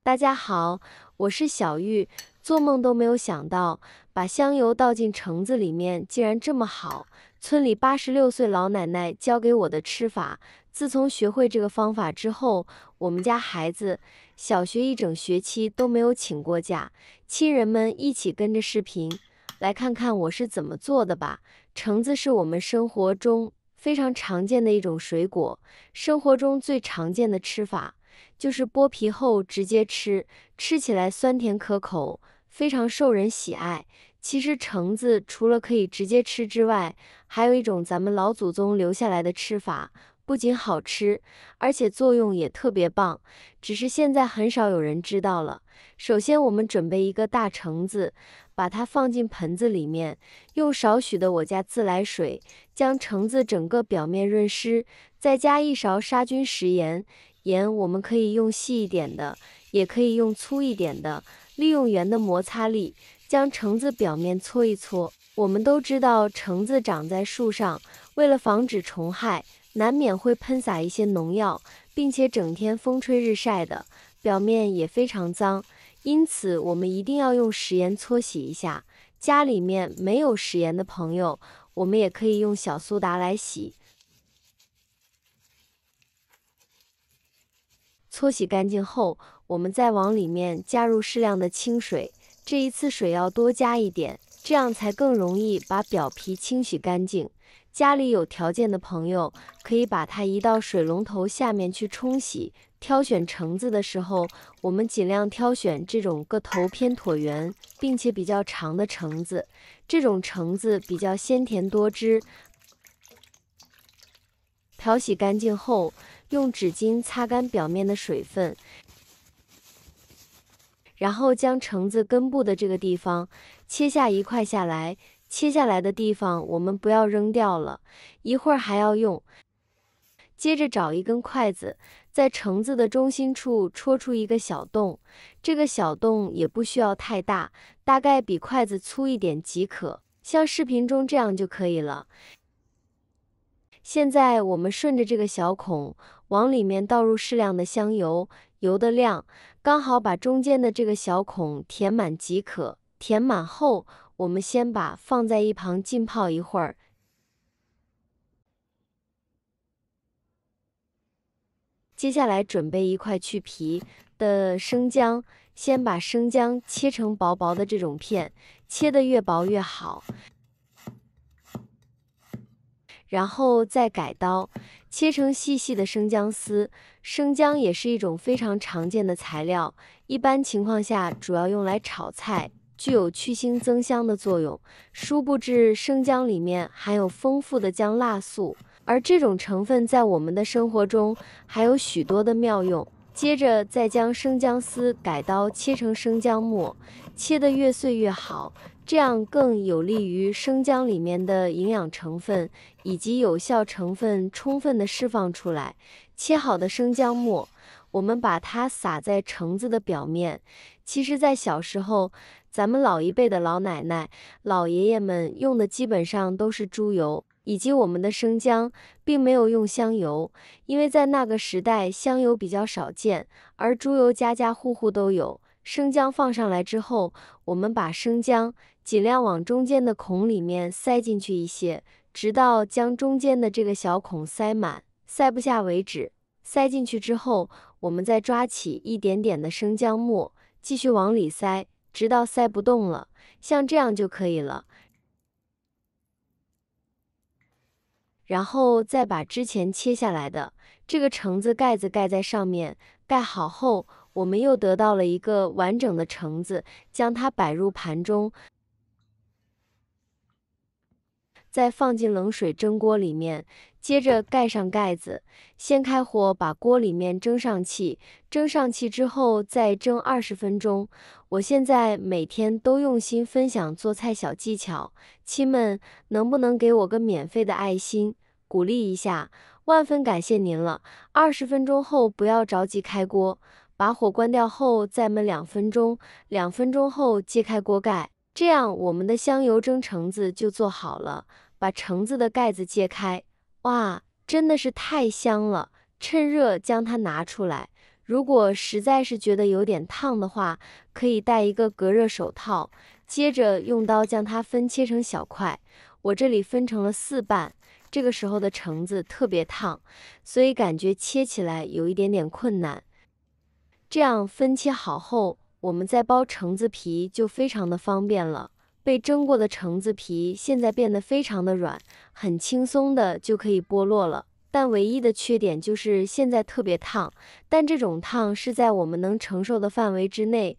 大家好，我是小玉。做梦都没有想到，把香油倒进橙子里面竟然这么好。村里86岁老奶奶教给我的吃法，自从学会这个方法之后，我们家孩子小学一整学期都没有请过假。亲人们一起跟着视频，来看看我是怎么做的吧。橙子是我们生活中非常常见的一种水果，生活中最常见的吃法就是剥皮后直接吃，吃起来酸甜可口，非常受人喜爱。其实橙子除了可以直接吃之外，还有一种咱们老祖宗留下来的吃法，不仅好吃，而且作用也特别棒，只是现在很少有人知道了。首先我们准备一个大橙子，把它放进盆子里面，用少许的我家自来水将橙子整个表面润湿，再加一勺杀菌食盐。盐我们可以用细一点的，也可以用粗一点的，利用盐的摩擦力将橙子表面搓一搓。我们都知道橙子长在树上，为了防止虫害，难免会喷洒一些农药，并且整天风吹日晒的，表面也非常脏，因此我们一定要用食盐搓洗一下。家里面没有食盐的朋友，我们也可以用小苏打来洗。搓洗干净后，我们再往里面加入适量的清水，这一次水要多加一点，这样才更容易把表皮清洗干净。家里有条件的朋友，可以把它移到水龙头下面去冲洗。挑选橙子的时候，我们尽量挑选这种个头偏椭圆，并且比较长的橙子，这种橙子比较鲜甜多汁。漂洗干净后，用纸巾擦干表面的水分，然后将橙子根部的这个地方切下一块下来，切下来的地方我们不要扔掉了，一会儿还要用。接着找一根筷子，在橙子的中心处戳出一个小洞，这个小洞也不需要太大，大概比筷子粗一点即可，像视频中这样就可以了。现在我们顺着这个小孔往里面倒入适量的香油，油的量刚好把中间的这个小孔填满即可。填满后，我们先把放在一旁浸泡一会儿。接下来准备一块去皮的生姜，先把生姜切成薄薄的这种片，切得越薄越好。然后再改刀，切成细细的生姜丝。生姜也是一种非常常见的材料，一般情况下主要用来炒菜，具有去腥增香的作用。殊不知生姜里面含有丰富的姜辣素，而这种成分在我们的生活中还有许多的妙用。接着再将生姜丝改刀切成生姜末，切得越碎越好，这样更有利于生姜里面的营养成分以及有效成分充分的释放出来。切好的生姜末，我们把它撒在橙子的表面。其实在小时候，咱们老一辈的老奶奶、老爷爷们用的基本上都是猪油，以及我们的生姜，并没有用香油，因为在那个时代香油比较少见，而猪油家家户户都有。生姜放上来之后，我们把生姜尽量往中间的孔里面塞进去一些，直到将中间的这个小孔塞满，塞不下为止。塞进去之后，我们再抓起一点点的生姜末，继续往里塞，直到塞不动了，像这样就可以了。然后再把之前切下来的这个橙子盖子盖在上面，盖好后，我们又得到了一个完整的橙子，将它摆入盘中，再放进冷水蒸锅里面，接着盖上盖子，先开火把锅里面蒸上气，蒸上气之后再蒸20分钟。我现在每天都用心分享做菜小技巧，亲们能不能给我个免费的爱心，鼓励一下？万分感谢您了。20分钟后不要着急开锅，把火关掉后再焖2分钟，2分钟后揭开锅盖，这样我们的香油蒸橙子就做好了。把橙子的盖子揭开，哇，真的是太香了！趁热将它拿出来，如果实在是觉得有点烫的话，可以戴一个隔热手套，接着用刀将它分切成小块。我这里分成了4瓣，这个时候的橙子特别烫，所以感觉切起来有一点点困难。这样分切好后，我们再剥橙子皮就非常的方便了。被蒸过的橙子皮现在变得非常的软，很轻松的就可以剥落了。但唯一的缺点就是现在特别烫，但这种烫是在我们能承受的范围之内。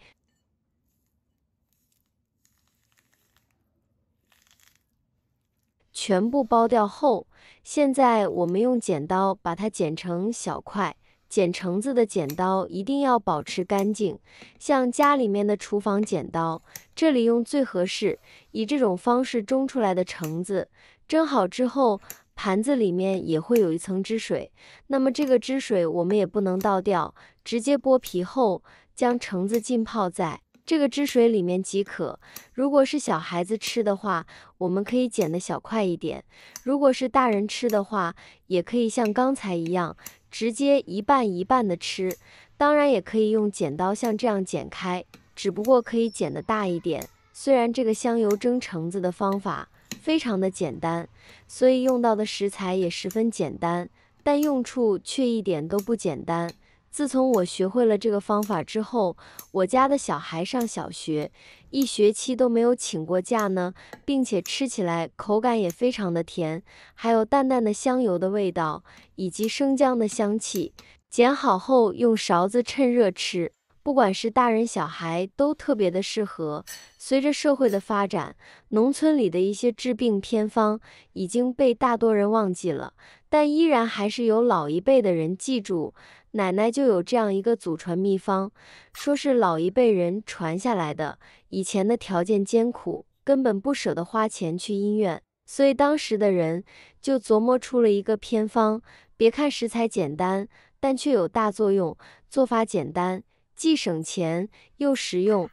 全部剥掉后，现在我们用剪刀把它剪成小块。剪橙子的剪刀一定要保持干净，像家里面的厨房剪刀，这里用最合适。以这种方式蒸出来的橙子，蒸好之后，盘子里面也会有一层汁水，那么这个汁水我们也不能倒掉，直接剥皮后将橙子浸泡在这个汁水里面即可。如果是小孩子吃的话，我们可以剪得小块一点；如果是大人吃的话，也可以像刚才一样，直接一半一半的吃。当然也可以用剪刀像这样剪开，只不过可以剪得大一点。虽然这个香油蒸橙子的方法非常的简单，所以用到的食材也十分简单，但用处却一点都不简单。自从我学会了这个方法之后，我家的小孩上小学1学期都没有请过假呢，并且吃起来口感也非常的甜，还有淡淡的香油的味道，以及生姜的香气。剪好后用勺子趁热吃，不管是大人小孩都特别的适合。随着社会的发展，农村里的一些治病偏方已经被大多人忘记了，但依然还是有老一辈的人记住。奶奶就有这样一个祖传秘方，说是老一辈人传下来的，以前的条件艰苦，根本不舍得花钱去医院，所以当时的人就琢磨出了一个偏方。别看食材简单，但却有大作用，做法简单，既省钱又实用，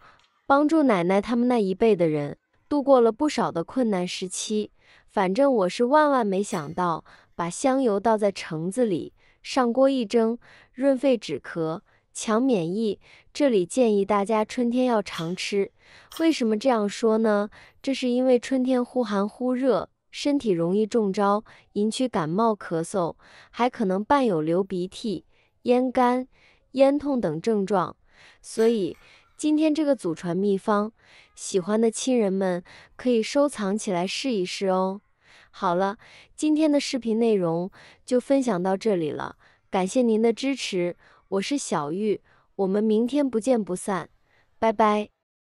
帮助奶奶他们那一辈的人度过了不少的困难时期。反正我是万万没想到，把香油倒在橙子里，上锅一蒸，润肺止咳，强免疫。这里建议大家春天要常吃。为什么这样说呢？这是因为春天忽寒忽热，身体容易中招，引起感冒咳嗽，还可能伴有流鼻涕、咽干、咽痛等症状。所以今天这个祖传秘方，喜欢的亲人们可以收藏起来试一试哦。好了，今天的视频内容就分享到这里了，感谢您的支持，我是小玉，我们明天不见不散，拜拜。